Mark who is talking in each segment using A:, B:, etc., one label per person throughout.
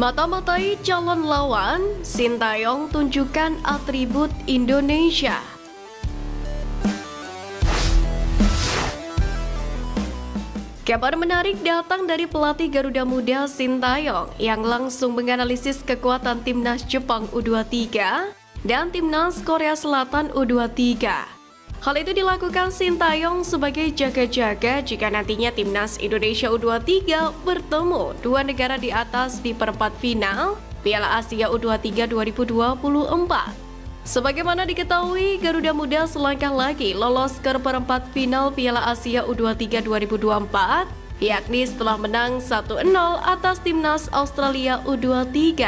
A: Mata-matai calon lawan, Sintayong tunjukkan atribut Indonesia. Kabar menarik datang dari pelatih Garuda Muda Sintayong yang langsung menganalisis kekuatan timnas Jepang U23 dan timnas Korea Selatan U23. Hal itu dilakukan Sintayong sebagai jaga-jaga jika nantinya timnas Indonesia U23 bertemu dua negara di atas di perempat final Piala Asia U23 2024. Sebagaimana diketahui, Garuda Muda selangkah lagi lolos ke perempat final Piala Asia U23 2024, yakni setelah menang 1-0 atas timnas Australia U23,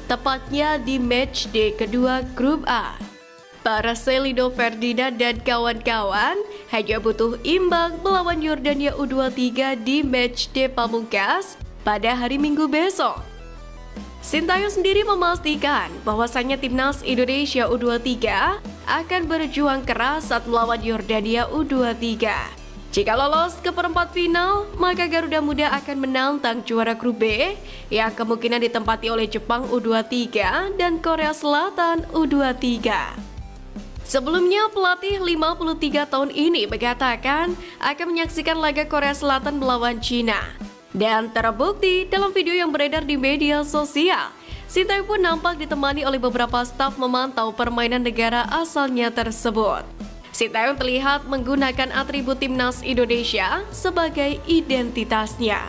A: tepatnya di matchday kedua Grup A. Marcelino Ferdinand dan kawan-kawan hanya butuh imbang melawan Yordania U23 di matchday pamungkas pada hari Minggu besok. Sintayong sendiri memastikan bahwasannya timnas Indonesia U23 akan berjuang keras saat melawan Yordania U23. Jika lolos ke perempat final, maka Garuda Muda akan menantang juara grup B yang kemungkinan ditempati oleh Jepang U23 dan Korea Selatan U23. Sebelumnya, pelatih 53 tahun ini mengatakan akan menyaksikan laga Korea Selatan melawan Cina. Dan terbukti dalam video yang beredar di media sosial, Sintayong pun nampak ditemani oleh beberapa staf memantau permainan negara asalnya tersebut. Sintayong terlihat menggunakan atribut timnas Indonesia sebagai identitasnya.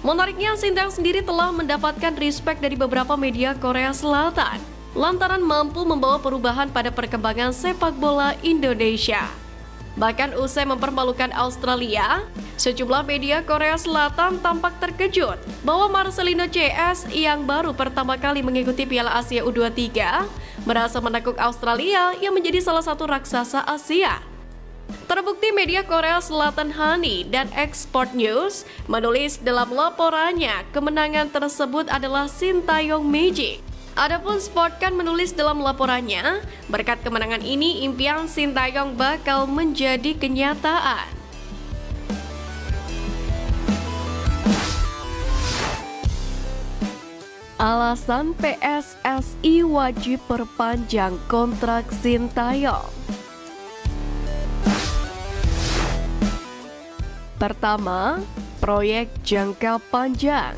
A: Menariknya, Sintayong sendiri telah mendapatkan respect dari beberapa media Korea Selatan lantaran mampu membawa perubahan pada perkembangan sepak bola Indonesia. Bahkan usai mempermalukan Australia, sejumlah media Korea Selatan tampak terkejut bahwa Marcelino CS yang baru pertama kali mengikuti Piala Asia U23 merasa menakut Australia yang menjadi salah satu raksasa Asia. Terbukti media Korea Selatan Hani dan Export News menulis dalam laporannya kemenangan tersebut adalah Sintayong Magic. Adapun Sportkan menulis dalam laporannya, berkat kemenangan ini impian Sintayong bakal menjadi kenyataan. Alasan PSSI wajib perpanjang kontrak Sintayong. Pertama, proyek jangka panjang.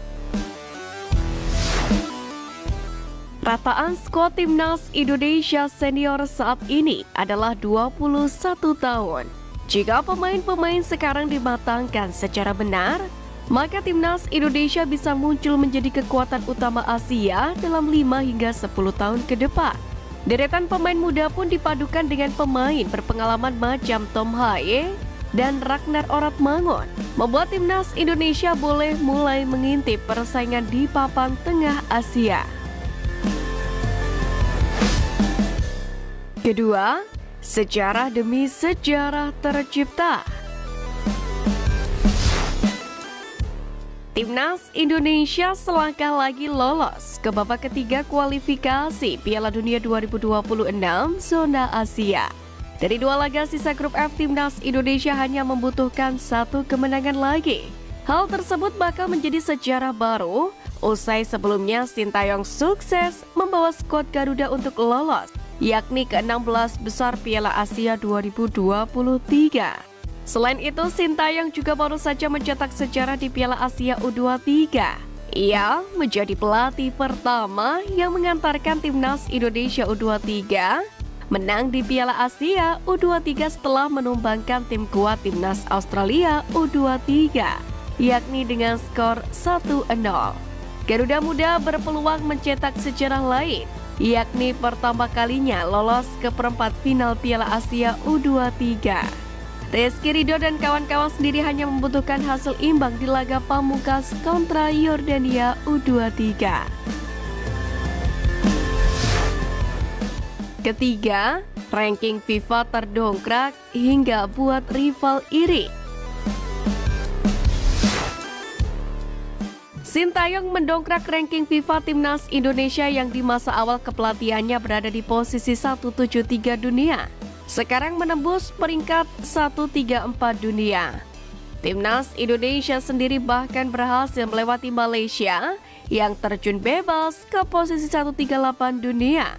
A: Rataan skuad timnas Indonesia senior saat ini adalah 21 tahun. Jika pemain-pemain sekarang dimatangkan secara benar, maka timnas Indonesia bisa muncul menjadi kekuatan utama Asia dalam 5 hingga 10 tahun ke depan. Deretan pemain muda pun dipadukan dengan pemain berpengalaman macam Tom Haye dan Ragnar Oratmangun, membuat timnas Indonesia boleh mulai mengintip persaingan di papan tengah Asia. Kedua, sejarah demi sejarah tercipta. Timnas Indonesia selangkah lagi lolos ke babak ketiga kualifikasi Piala Dunia 2026 zona Asia. Dari 2 laga sisa grup F, Timnas Indonesia hanya membutuhkan 1 kemenangan lagi. Hal tersebut bakal menjadi sejarah baru usai sebelumnya Sintayong sukses membawa skuad Garuda untuk lolos, yakni ke-16 besar Piala Asia 2023. Selain itu, Sintayong juga baru saja mencetak sejarah di Piala Asia U23. Ia menjadi pelatih pertama yang mengantarkan timnas Indonesia U23 menang di Piala Asia U23 setelah menumbangkan tim kuat timnas Australia U23, yakni dengan skor 1-0. Garuda Muda berpeluang mencetak sejarah lain, yakni pertama kalinya lolos ke perempat final Piala Asia U23. Rizky Ridho dan kawan-kawan sendiri hanya membutuhkan hasil imbang di laga pamungkas kontra Yordania U23. Ketiga, ranking FIFA terdongkrak hingga buat rival iri. Sintayong mendongkrak ranking FIFA timnas Indonesia yang di masa awal kepelatihannya berada di posisi 173 dunia. Sekarang menembus peringkat 134 dunia. Timnas Indonesia sendiri bahkan berhasil melewati Malaysia yang terjun bebas ke posisi 138 dunia.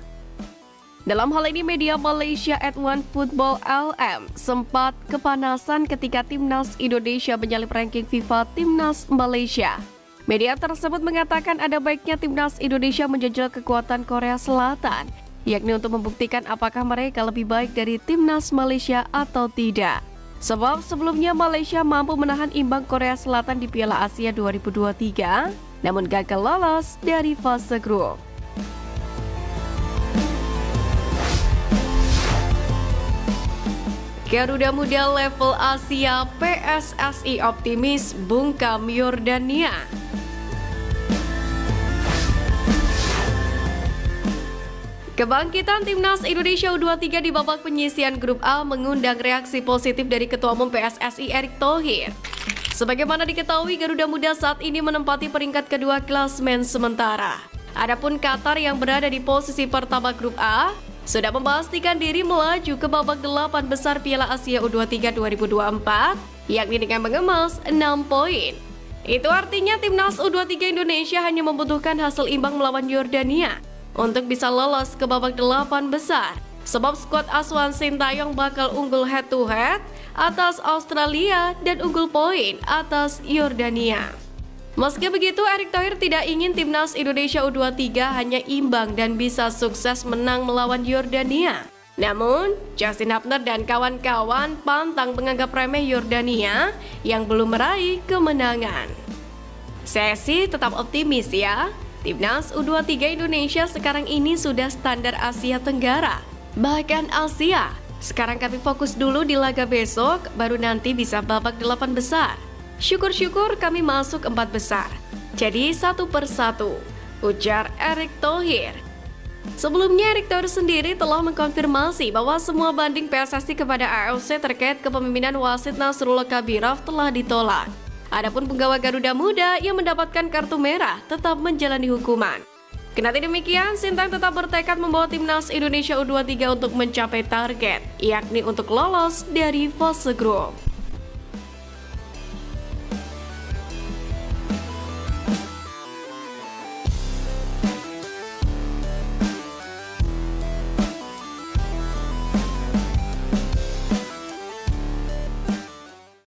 A: Dalam hal ini media Malaysia at One Football LM sempat kepanasan ketika Timnas Indonesia menyalip ranking FIFA Timnas Malaysia. Media tersebut mengatakan ada baiknya Timnas Indonesia menjajal kekuatan Korea Selatan, yakni untuk membuktikan apakah mereka lebih baik dari Timnas Malaysia atau tidak. Sebab sebelumnya Malaysia mampu menahan imbang Korea Selatan di Piala Asia 2023, namun gagal lolos dari fase grup. Garuda Muda level Asia, PSSI optimis bungkam Yordania. Kebangkitan Timnas Indonesia U23 di babak penyisihan grup A mengundang reaksi positif dari Ketua Umum PSSI Erick Thohir. Sebagaimana diketahui, Garuda Muda saat ini menempati peringkat kedua klasmen sementara. Adapun Qatar yang berada di posisi pertama grup A sudah memastikan diri melaju ke babak 8 besar Piala Asia U23 2024, yakni dengan mengemas 6 poin. Itu artinya Timnas U23 Indonesia hanya membutuhkan hasil imbang melawan Yordania untuk bisa lolos ke babak 8 besar. Sebab skuad asuhan Sintayong bakal unggul head to head atas Australia dan unggul poin atas Yordania. Meski begitu, Erick Thohir tidak ingin Timnas Indonesia U23 hanya imbang dan bisa sukses menang melawan Yordania. Namun, Justin Hubner dan kawan-kawan pantang menganggap remeh Yordania yang belum meraih kemenangan. Saya sih tetap optimis ya. Timnas U23 Indonesia sekarang ini sudah standar Asia Tenggara, bahkan Asia. Sekarang kami fokus dulu di laga besok, baru nanti bisa babak 8 besar. Syukur-syukur kami masuk 4 besar. Jadi 1 per 1, ujar Erick Thohir. Sebelumnya Erick Thohir sendiri telah mengkonfirmasi bahwa semua banding PSSI kepada AFC terkait kepemimpinan wasit Nasrullah Kabirov telah ditolak. Adapun penggawa Garuda Muda yang mendapatkan kartu merah tetap menjalani hukuman. Kendati demikian, Sintayong tetap bertekad membawa Timnas Indonesia U23 untuk mencapai target, yakni untuk lolos dari fase grup.